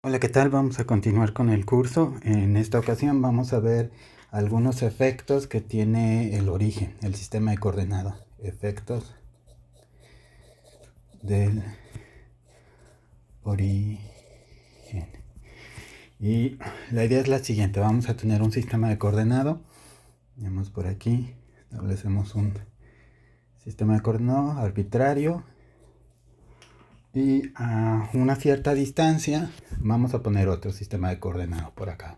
Hola, ¿qué tal? Vamos a continuar con el curso. En esta ocasión vamos a ver algunos efectos que tiene el origen, el sistema de coordenada. Efectos del origen. Y la idea es la siguiente. Vamos a tener un sistema de coordenado. Vemos por aquí. Establecemos un sistema de coordenado arbitrario. Y a una cierta distancia vamos a poner otro sistema de coordenado por acá.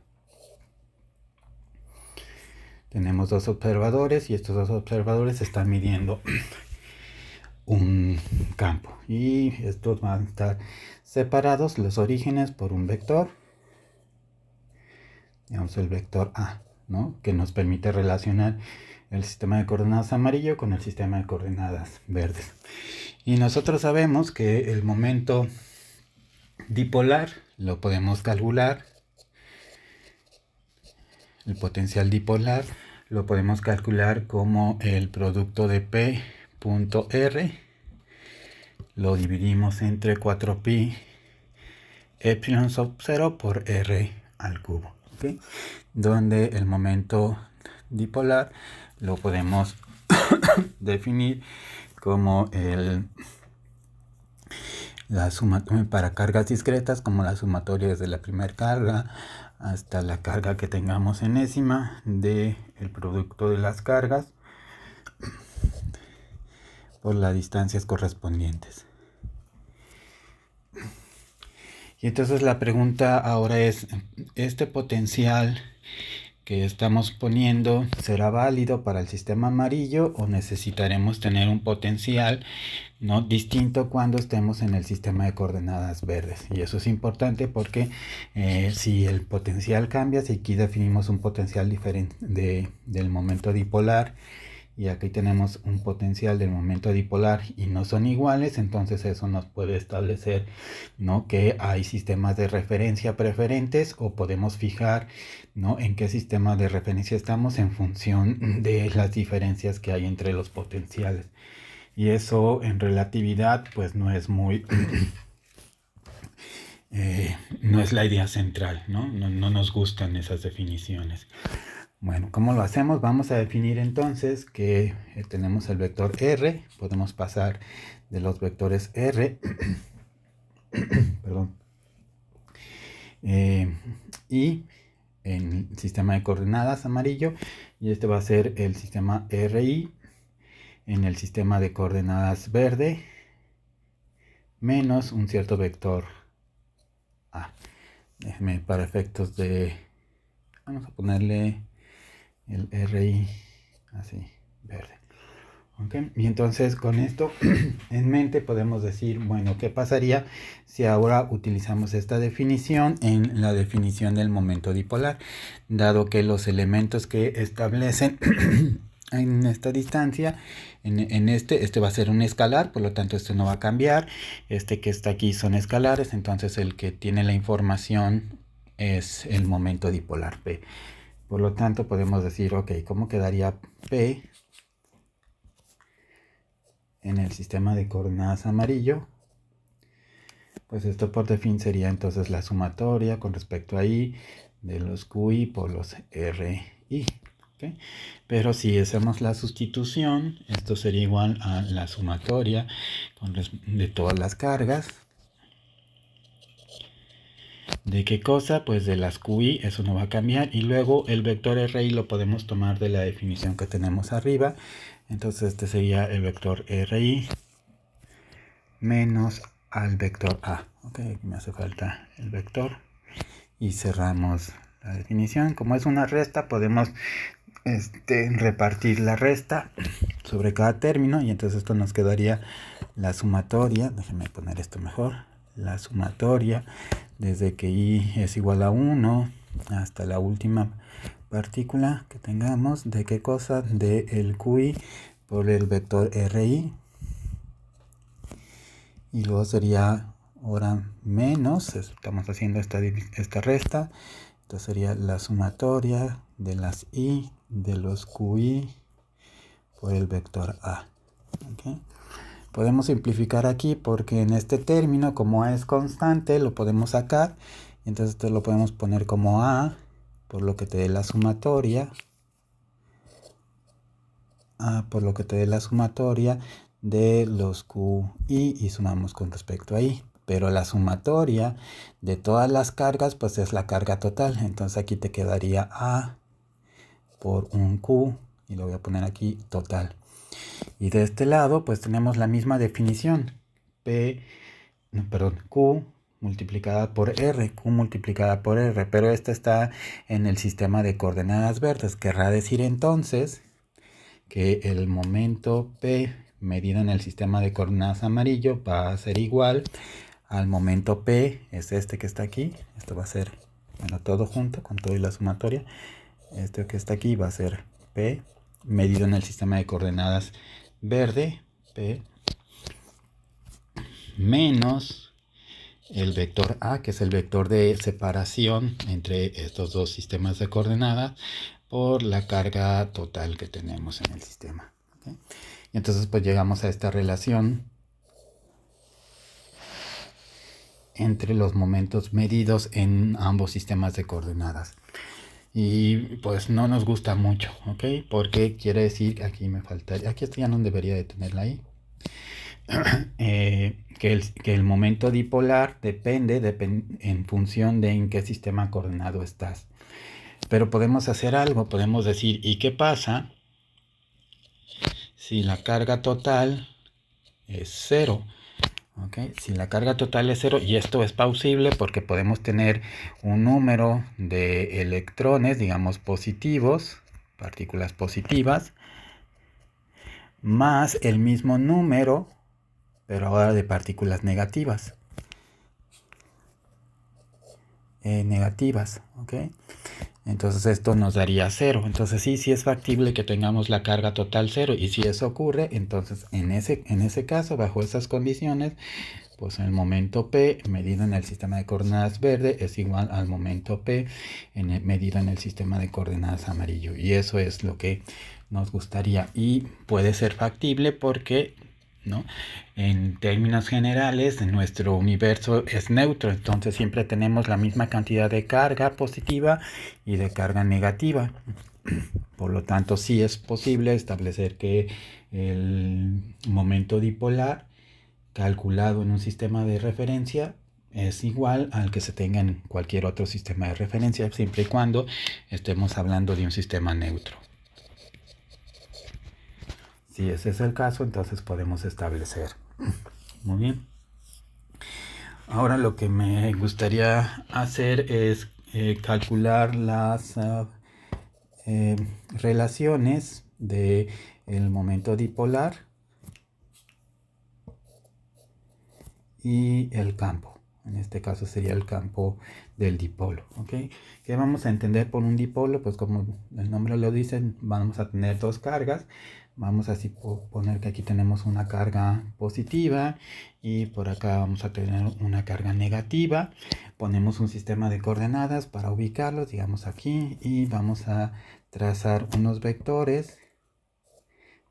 Tenemos dos observadores y estos dos observadores están midiendo un campo, y estos van a estar separados los orígenes por un vector, digamos el vector A, ¿no? Que nos permite relacionar el sistema de coordenadas amarillo con el sistema de coordenadas verdes. Y nosotros sabemos que el momento dipolar lo podemos calcular, el potencial dipolar lo podemos calcular como el producto de P punto R, lo dividimos entre 4pi epsilon sub 0 por R al cubo, ¿okay? Donde el momento dipolar lo podemos definir como la sumatoria para cargas discretas, como la sumatoria desde la primera carga hasta la carga que tengamos enésima del producto de las cargas por las distancias correspondientes. Y entonces la pregunta ahora es, ¿este potencial que estamos poniendo será válido para el sistema amarillo o necesitaremos tener un potencial, ¿no?, distinto cuando estemos en el sistema de coordenadas verdes? Y eso es importante porque si el potencial cambia, si aquí definimos un potencial diferente del momento dipolar, y aquí tenemos un potencial del momento dipolar y no son iguales, entonces eso nos puede establecer, ¿no?, que hay sistemas de referencia preferentes, o podemos fijar, ¿no?, en qué sistema de referencia estamos en función de las diferencias que hay entre los potenciales. Y eso en relatividad pues no es muy no es la idea central, ¿no? No nos gustan esas definiciones. Bueno, ¿cómo lo hacemos? Vamos a definir entonces que tenemos el vector R, podemos pasar de los vectores R, perdón, y en el sistema de coordenadas amarillo, y este va a ser el sistema RI en el sistema de coordenadas verde, menos un cierto vector A. Déjenme, para efectos de, vamos a ponerle el RI así, verde. ¿Okay? Y entonces con esto en mente podemos decir, bueno, ¿qué pasaría si ahora utilizamos esta definición en la definición del momento dipolar? Dado que los elementos que establecen en esta distancia, este va a ser un escalar, por lo tanto este no va a cambiar, este que está aquí son escalares, entonces el que tiene la información es el momento dipolar P. Por lo tanto podemos decir, ok, ¿cómo quedaría P en el sistema de coordenadas amarillo? Pues esto por definición sería entonces la sumatoria con respecto a I de los QI por los RI. ¿Okay? Pero si hacemos la sustitución, esto sería igual a la sumatoria de todas las cargas. ¿De qué cosa? Pues de las QI, eso no va a cambiar. Y luego el vector RI lo podemos tomar de la definición que tenemos arriba. Entonces este sería el vector RI menos al vector A. Ok, aquí me hace falta el vector. Y cerramos la definición. Como es una resta, podemos repartir la resta sobre cada término. Y entonces esto nos quedaría la sumatoria. Déjenme poner esto mejor. La sumatoria desde que I es igual a 1 hasta la última partícula que tengamos. ¿De qué cosa? De el QI por el vector RI. Y luego sería ahora menos, estamos haciendo esta resta, entonces sería la sumatoria de las I de los QI por el vector A. ¿Okay? Podemos simplificar aquí porque en este término, como A es constante, lo podemos sacar Entonces esto lo podemos poner como A, por lo que te dé la sumatoria. A por lo que te dé la sumatoria de los QI y sumamos con respecto a I. Pero la sumatoria de todas las cargas pues es la carga total. Entonces aquí te quedaría A por un Q y lo voy a poner aquí total. Y de este lado pues tenemos la misma definición. Q multiplicada por R, Q multiplicada por R, pero esta está en el sistema de coordenadas verdes. Querrá decir entonces que el momento P medido en el sistema de coordenadas amarillo va a ser igual al momento P, es este que está aquí. Esto va a ser, bueno, todo junto con todo y la sumatoria. Esto que está aquí va a ser P medido en el sistema de coordenadas verde, P menos el vector A, que es el vector de separación entre estos dos sistemas de coordenadas por la carga total que tenemos en el sistema. ¿Okay? Y entonces pues llegamos a esta relación entre los momentos medidos en ambos sistemas de coordenadas. Y pues no nos gusta mucho, ¿ok? Porque quiere decir, aquí me faltaría, aquí ya no debería de tenerla ahí, que el momento dipolar depende en función de en qué sistema coordenado estás. Pero podemos hacer algo, podemos decir, ¿y qué pasa si la carga total es 0? ¿Okay? Si la carga total es 0, y esto es plausible porque podemos tener un número de electrones, digamos positivos, partículas positivas, más el mismo número, pero ahora de partículas negativas. ¿Ok? Entonces esto nos daría 0. Entonces sí es factible que tengamos la carga total 0. Y si eso ocurre, entonces en ese caso, bajo esas condiciones, pues el momento P medido en el sistema de coordenadas verde es igual al momento P medido en el sistema de coordenadas amarillo. Y eso es lo que nos gustaría. Y puede ser factible porque, ¿no?, en términos generales, nuestro universo es neutro, entonces siempre tenemos la misma cantidad de carga positiva y de carga negativa. Por lo tanto, sí es posible establecer que el momento dipolar calculado en un sistema de referencia es igual al que se tenga en cualquier otro sistema de referencia, siempre y cuando estemos hablando de un sistema neutro. Si ese es el caso, entonces podemos establecer. Muy bien. Ahora lo que me gustaría hacer es calcular las relaciones del momento dipolar y el campo. En este caso sería el campo del dipolo. ¿Okay? ¿Qué vamos a entender por un dipolo? Pues como el nombre lo dice, vamos a tener dos cargas. Vamos a poner que aquí tenemos una carga positiva y por acá vamos a tener una carga negativa. Ponemos un sistema de coordenadas para ubicarlos, digamos aquí, y vamos a trazar unos vectores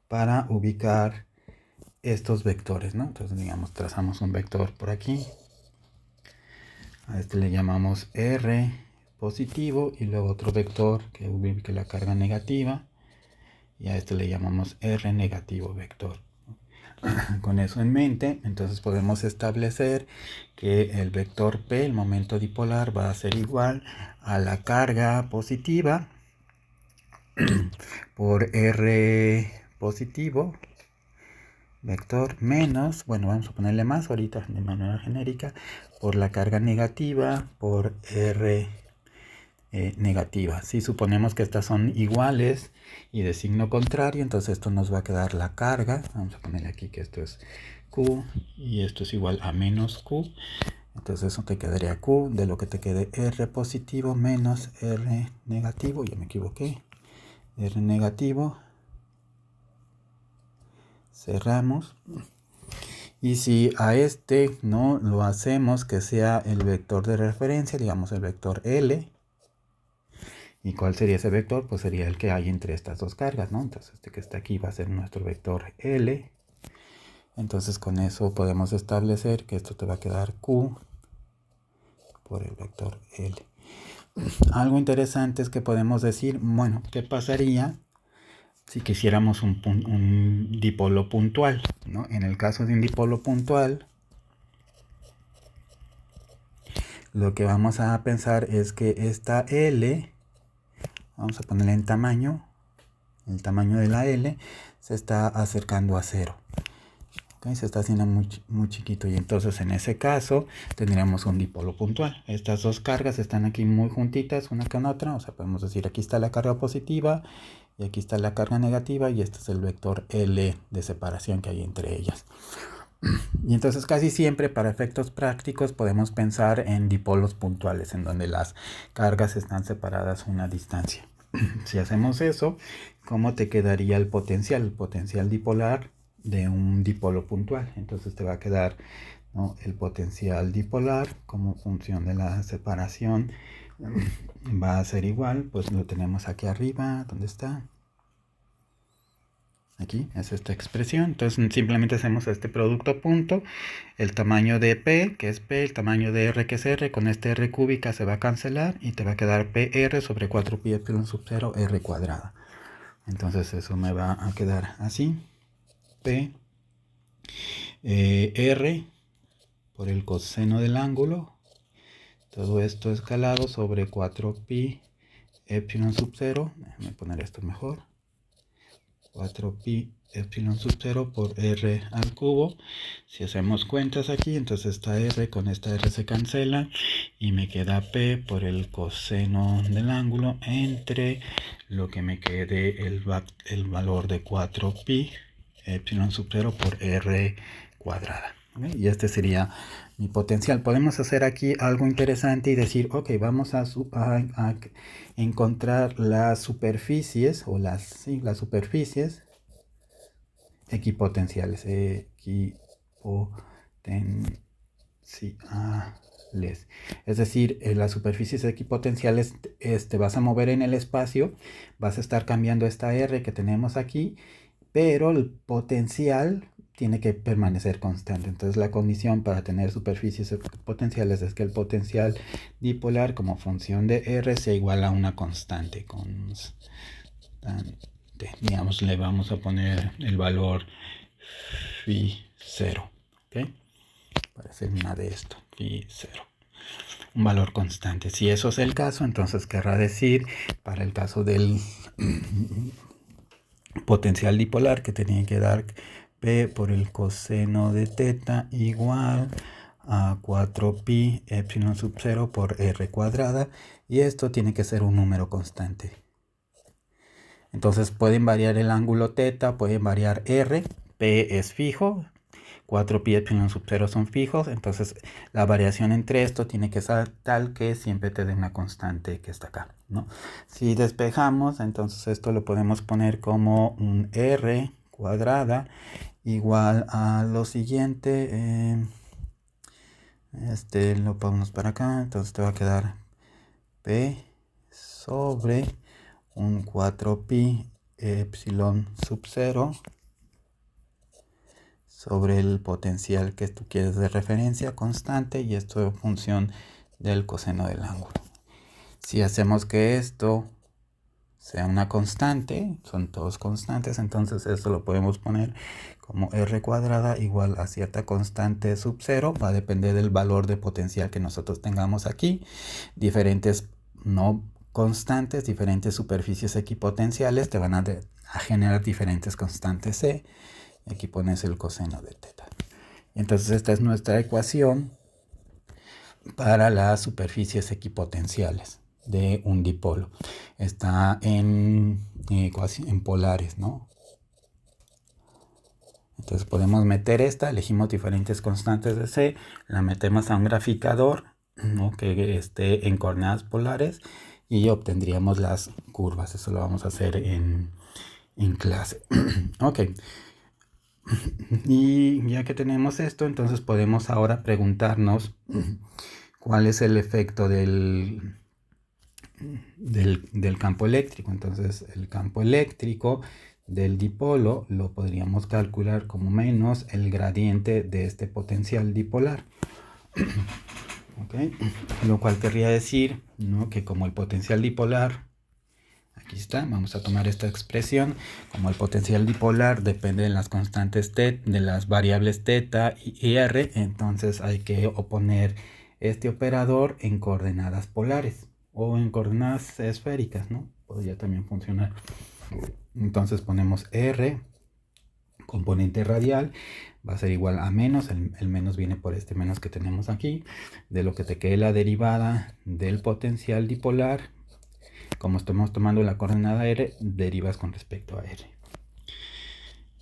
para ubicar estos vectores, ¿no? Entonces, digamos, trazamos un vector por aquí. A este le llamamos R positivo y luego otro vector que ubique la carga negativa. Y a este le llamamos R negativo vector. Con eso en mente, entonces podemos establecer que el vector P, el momento dipolar, va a ser igual a la carga positiva por R positivo vector menos, bueno, vamos a ponerle más ahorita de manera genérica, por la carga negativa por R negativa. Si suponemos que estas son iguales y de signo contrario, entonces esto nos va a quedar la carga. Vamos a ponerle aquí que esto es Q y esto es igual a menos Q. Entonces eso te quedaría Q de lo que te quede R positivo menos R negativo. Ya me equivoqué. R negativo. Cerramos. Y si a este no lo hacemos que sea el vector de referencia, digamos el vector L. ¿Y cuál sería ese vector? Pues sería el que hay entre estas dos cargas, ¿no? Entonces este que está aquí va a ser nuestro vector L. Entonces con eso podemos establecer que esto te va a quedar Q por el vector L. Algo interesante es que podemos decir, bueno, ¿qué pasaría si quisiéramos un dipolo puntual, ¿no? En el caso de un dipolo puntual, lo que vamos a pensar es que esta L, vamos a ponerle en tamaño, el tamaño de la L se está acercando a 0. ¿Okay? Se está haciendo muy chiquito, y entonces en ese caso tendríamos un dipolo puntual. Estas dos cargas están aquí muy juntitas una con otra, o sea, podemos decir aquí está la carga positiva y aquí está la carga negativa, y este es el vector L de separación que hay entre ellas. Y entonces casi siempre para efectos prácticos podemos pensar en dipolos puntuales, en donde las cargas están separadas una distancia. Si hacemos eso, ¿cómo te quedaría el potencial? El potencial dipolar de un dipolo puntual. Entonces te va a quedar, ¿no?, el potencial dipolar como función de la separación va a ser igual, pues lo tenemos aquí arriba, ¿dónde está? Aquí es esta expresión. Entonces simplemente hacemos este producto punto, el tamaño de P, que es P, el tamaño de R, que es R, con este R cúbica se va a cancelar y te va a quedar PR sobre 4pi epsilon sub 0 R cuadrada. Entonces eso me va a quedar así, P R por el coseno del ángulo, todo esto escalado sobre 4pi epsilon sub 0, déjame poner esto mejor, 4pi epsilon sub 0 por r al cubo. Si hacemos cuentas aquí, entonces esta r con esta r se cancela y me queda p por el coseno del ángulo entre lo que me quede el valor de 4pi epsilon sub 0 por r cuadrada. ¿Okay? Y este sería mi potencial. Podemos hacer aquí algo interesante y decir, ok, vamos a encontrar las superficies o las superficies equipotenciales. Es decir, las superficies equipotenciales vas a mover en el espacio, vas a estar cambiando esta R que tenemos aquí, pero el potencial tiene que permanecer constante. Entonces la condición para tener superficies potenciales es que el potencial dipolar como función de R sea igual a una constante. Digamos, le vamos a poner el valor phi 0. ¿Okay? Para hacer una de esto, phi 0. Un valor constante. Si eso es el caso, entonces querrá decir, para el caso del potencial dipolar, que tenía que dar P por el coseno de teta igual a 4pi epsilon sub 0 por r cuadrada, y esto tiene que ser un número constante. Entonces pueden variar el ángulo teta, pueden variar r, P es fijo, 4pi epsilon sub 0 son fijos, entonces la variación entre esto tiene que ser tal que siempre te dé una constante que está acá, ¿no? Si despejamos, entonces esto lo podemos poner como un r cuadrada igual a lo siguiente, lo ponemos para acá, entonces te va a quedar P sobre un 4pi epsilon sub 0 sobre el potencial que tú quieres de referencia constante, y esto es función del coseno del ángulo. Si hacemos que esto sea una constante, son todos constantes, entonces esto lo podemos poner como r cuadrada igual a cierta constante sub 0, va a depender del valor de potencial que nosotros tengamos aquí, diferentes no constantes, diferentes superficies equipotenciales te van a generar diferentes constantes C. Aquí pones el coseno de teta. Entonces esta es nuestra ecuación para las superficies equipotenciales de un dipolo. Está en polares, ¿no? Entonces podemos meter esta, elegimos diferentes constantes de C, la metemos a un graficador, ¿no?, que esté en coordenadas polares, y obtendríamos las curvas. Eso lo vamos a hacer en clase. Ok. Y ya que tenemos esto, entonces podemos ahora preguntarnos cuál es el efecto del campo eléctrico. Entonces el campo eléctrico del dipolo lo podríamos calcular como menos el gradiente de este potencial dipolar. ¿ok? Lo cual querría decir, ¿no?, que como el potencial dipolar, aquí está, vamos a tomar esta expresión, como el potencial dipolar depende de las constantes de las variables θ y r, entonces hay que oponer este operador en coordenadas polares o en coordenadas esféricas, ¿no? Podría también funcionar. Entonces ponemos r, componente radial, va a ser igual a menos, el menos viene por este menos que tenemos aquí, de lo que te quede la derivada del potencial dipolar. Como estamos tomando la coordenada r, derivas con respecto a r.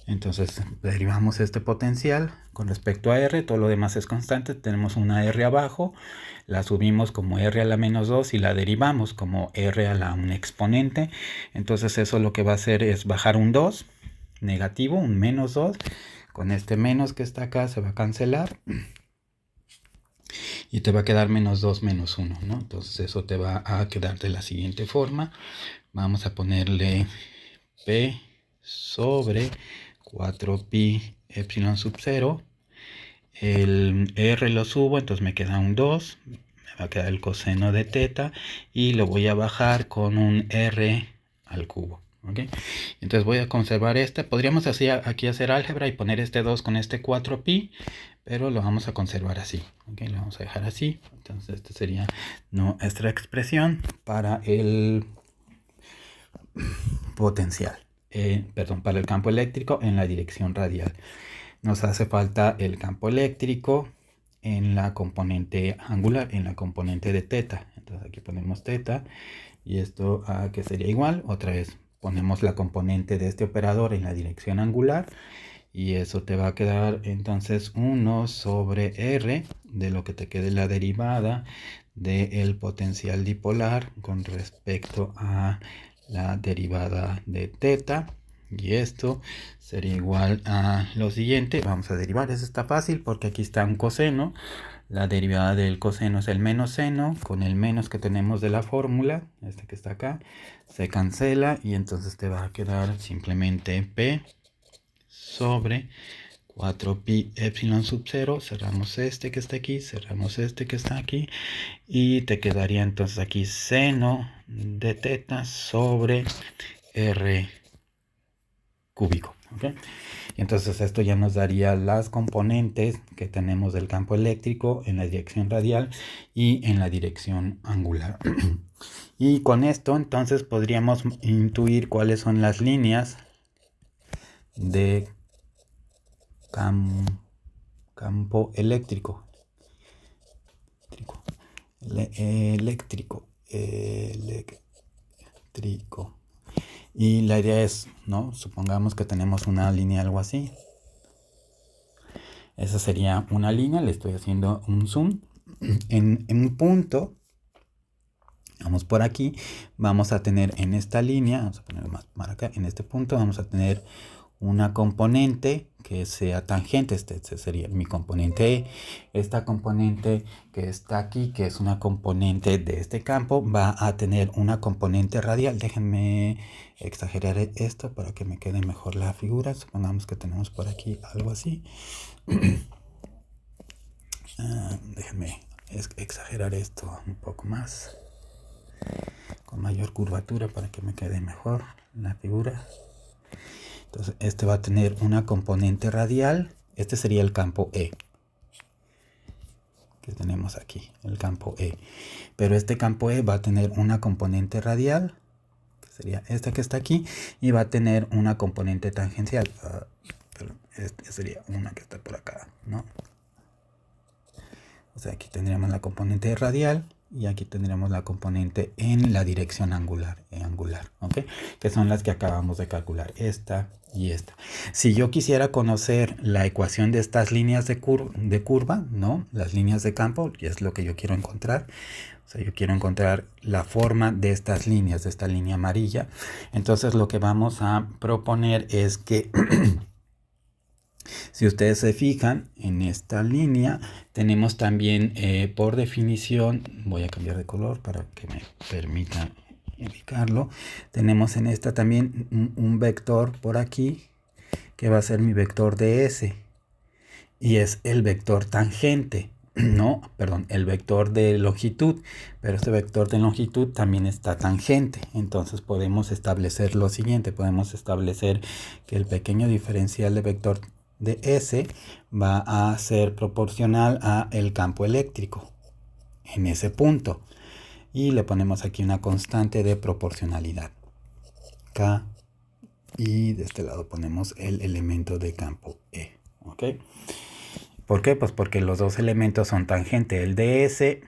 Entonces derivamos este potencial con respecto a r, todo lo demás es constante, tenemos una r abajo, la subimos como r a la menos 2 y la derivamos como r a la un exponente. Entonces eso lo que va a hacer es bajar un 2, negativo, un menos 2, con este menos que está acá se va a cancelar y te va a quedar menos 2 menos 1, ¿no? Entonces eso te va a quedar de la siguiente forma. Vamos a ponerle p sobre 4pi epsilon sub 0. El r lo subo, entonces me queda un 2. Me va a quedar el coseno de θ y lo voy a bajar con un r al cubo. ¿Okay? Entonces voy a conservar este. Podríamos aquí hacer álgebra y poner este 2 con este 4pi, pero lo vamos a conservar así. ¿Okay? Lo vamos a dejar así. Entonces esta sería nuestra expresión para el potencial. Para el campo eléctrico en la dirección radial. Nos hace falta el campo eléctrico en la componente angular, en la componente de θ. Entonces aquí ponemos θ y esto que sería igual, otra vez ponemos la componente de este operador en la dirección angular y eso te va a quedar entonces 1 sobre r de lo que te quede la derivada del potencial dipolar con respecto a la derivada de θ. Y esto sería igual a lo siguiente. Vamos a derivar, eso está fácil porque aquí está un coseno. La derivada del coseno es el menos seno, con el menos que tenemos de la fórmula, este que está acá, se cancela y entonces te va a quedar simplemente p sobre 4pi epsilon sub 0. Cerramos este que está aquí, cerramos este que está aquí y te quedaría entonces aquí seno de θ sobre r cúbico. ¿Okay? Y entonces esto ya nos daría las componentes que tenemos del campo eléctrico en la dirección radial y en la dirección angular. Y con esto entonces podríamos intuir cuáles son las líneas de campo eléctrico. Eléctrico. Y la idea es, ¿no? Supongamos que tenemos una línea algo así. Esa sería una línea, le estoy haciendo un zoom. En un punto, vamos por aquí, vamos a tener en esta línea, vamos a poner más para acá, en este punto vamos a tener una componente que sea tangente, este sería mi componente E. Esta componente que está aquí, que es una componente de este campo, va a tener una componente radial. Déjenme exagerar esto para que me quede mejor la figura. Supongamos que tenemos por aquí algo así. Déjenme exagerar esto un poco más, con mayor curvatura para que me quede mejor la figura. Entonces este va a tener una componente radial. Este sería el campo E que tenemos aquí, el campo E. Pero este campo E va a tener una componente radial, que sería esta que está aquí, y va a tener una componente tangencial. Este sería una que está por acá, ¿no? O sea, aquí tendríamos la componente radial y aquí tendríamos la componente en la dirección angular, ¿ok? Que son las que acabamos de calcular, esta y esta. Si yo quisiera conocer la ecuación de estas líneas de curva, ¿no? Las líneas de campo, y es lo que yo quiero encontrar. O sea, yo quiero encontrar la forma de estas líneas, de esta línea amarilla. Entonces lo que vamos a proponer es que si ustedes se fijan en esta línea, tenemos también por definición, voy a cambiar de color para que me permita ubicarlo, tenemos en esta también un vector por aquí que va a ser mi vector ds y es el vector tangente. no, perdón, el vector de longitud, pero este vector de longitud también está tangente. Entonces podemos establecer lo siguiente, podemos establecer que el pequeño diferencial de vector de S va a ser proporcional a el campo eléctrico en ese punto. Y le ponemos aquí una constante de proporcionalidad, K, y de este lado ponemos el elemento de campo E. ¿Ok? ¿Por qué? Pues porque los dos elementos son tangentes. El ds,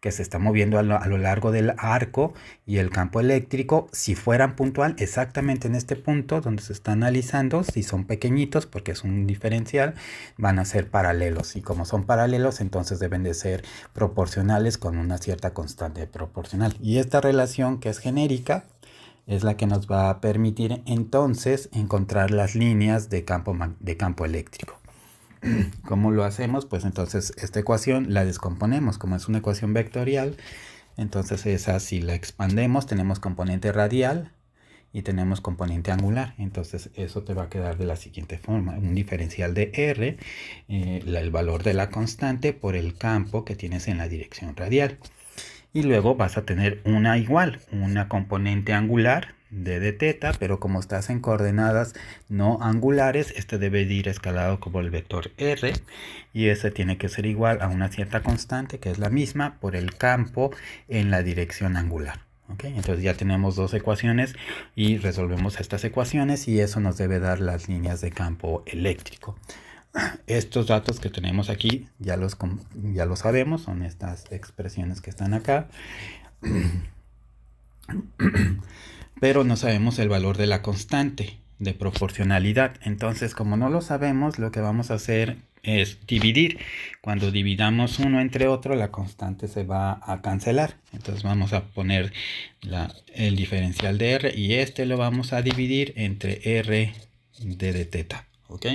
que se está moviendo a lo largo del arco, y el campo eléctrico, si fueran puntual exactamente en este punto donde se está analizando, si son pequeñitos porque es un diferencial, van a ser paralelos. Y como son paralelos, entonces deben de ser proporcionales con una cierta constante proporcional. Y esta relación, que es genérica, es la que nos va a permitir entonces encontrar las líneas de campo eléctrico. ¿Cómo lo hacemos? Pues entonces esta ecuación la descomponemos. Como es una ecuación vectorial, entonces esa, si la expandemos, tenemos componente radial y tenemos componente angular. Entonces eso te va a quedar de la siguiente forma: un diferencial de R, el valor de la constante por el campo que tienes en la dirección radial. Y luego vas a tener una componente angular de teta, pero como estás en coordenadas no angulares, este debe de ir escalado como el vector R, y ese tiene que ser igual a una cierta constante, que es la misma, por el campo en la dirección angular. ¿Okay? Entonces ya tenemos dos ecuaciones y resolvemos estas ecuaciones, y eso nos debe dar las líneas de campo eléctrico. Estos datos que tenemos aquí ya los sabemos, son estas expresiones que están acá, pero no sabemos el valor de la constante de proporcionalidad. Entonces, como no lo sabemos, lo que vamos a hacer es dividir. Cuando dividamos uno entre otro, la constante se va a cancelar. Entonces vamos a poner el diferencial de R, y este lo vamos a dividir entre R de teta. ¿Ok?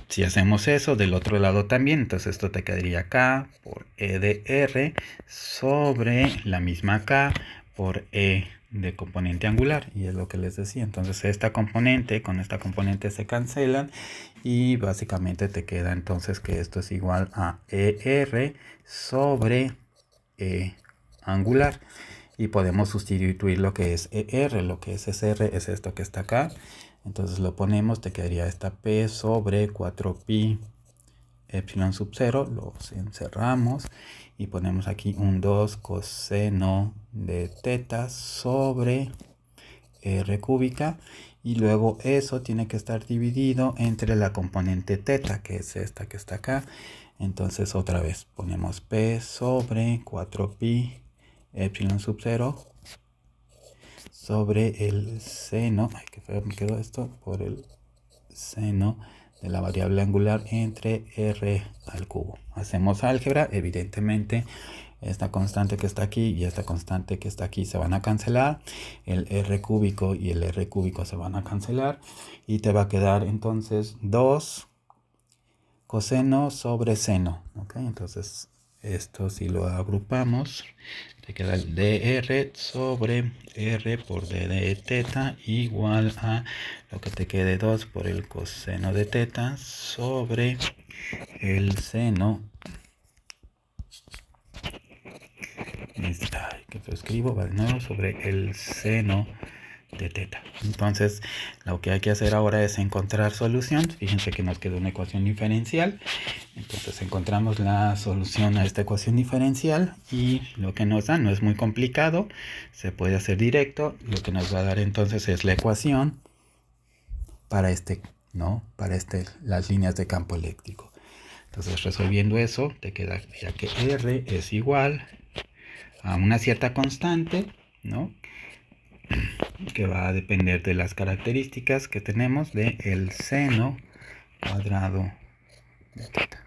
Si hacemos eso del otro lado también, entonces esto te quedaría K por E de R sobre la misma K por E de componente angular, y es lo que les decía. Entonces esta componente con esta componente se cancelan, y básicamente te queda entonces que esto es igual a ER sobre E angular, y podemos sustituir lo que es ER, lo que es SR es esto que está acá. Entonces lo ponemos, te quedaría esta P sobre 4pi epsilon sub 0, lo encerramos y ponemos aquí un 2 coseno de teta sobre R cúbica, y luego eso tiene que estar dividido entre la componente teta, que es esta que está acá. Entonces otra vez ponemos P sobre 4pi epsilon sub 0 sobre el seno, ay, qué feo me quedó esto, por el seno de la variable angular entre R al cubo. Hacemos álgebra, evidentemente esta constante que está aquí y esta constante que está aquí se van a cancelar, el R cúbico y el R cúbico se van a cancelar, y te va a quedar entonces 2 coseno sobre seno. ¿Ok? Entonces esto, si lo agrupamos, te queda el dr sobre r por d de teta igual a lo que te quede 2 por el coseno de teta sobre el seno. Que lo escribo, ¿vale? No, sobre el seno de teta. Entonces lo que hay que hacer ahora es encontrar solución. Fíjense que nos quedó una ecuación diferencial. Entonces encontramos la solución a esta ecuación diferencial, y lo que nos da no es muy complicado, se puede hacer directo. Lo que nos va a dar entonces es la ecuación para las líneas de campo eléctrico. Entonces resolviendo eso, te queda ya que R es igual a una cierta constante, ¿no?, que va a depender de las características que tenemos del seno cuadrado de teta.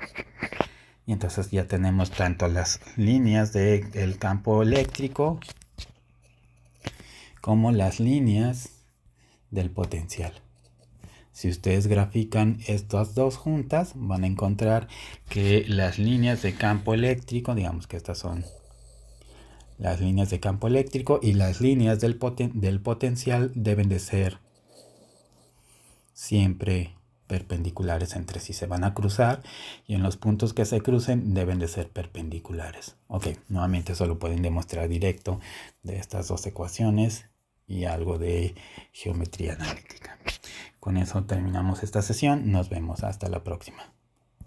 Y entonces ya tenemos tanto las líneas del campo eléctrico como las líneas del potencial. Si ustedes grafican estas dos juntas, van a encontrar que las líneas de campo eléctrico, digamos que estas son las líneas de campo eléctrico, y las líneas del potencial deben de ser siempre perpendiculares entre sí. Se van a cruzar y en los puntos que se crucen deben de ser perpendiculares. Ok, nuevamente eso lo pueden demostrar directo de estas dos ecuaciones y algo de geometría analítica. Con eso terminamos esta sesión. Nos vemos hasta la próxima.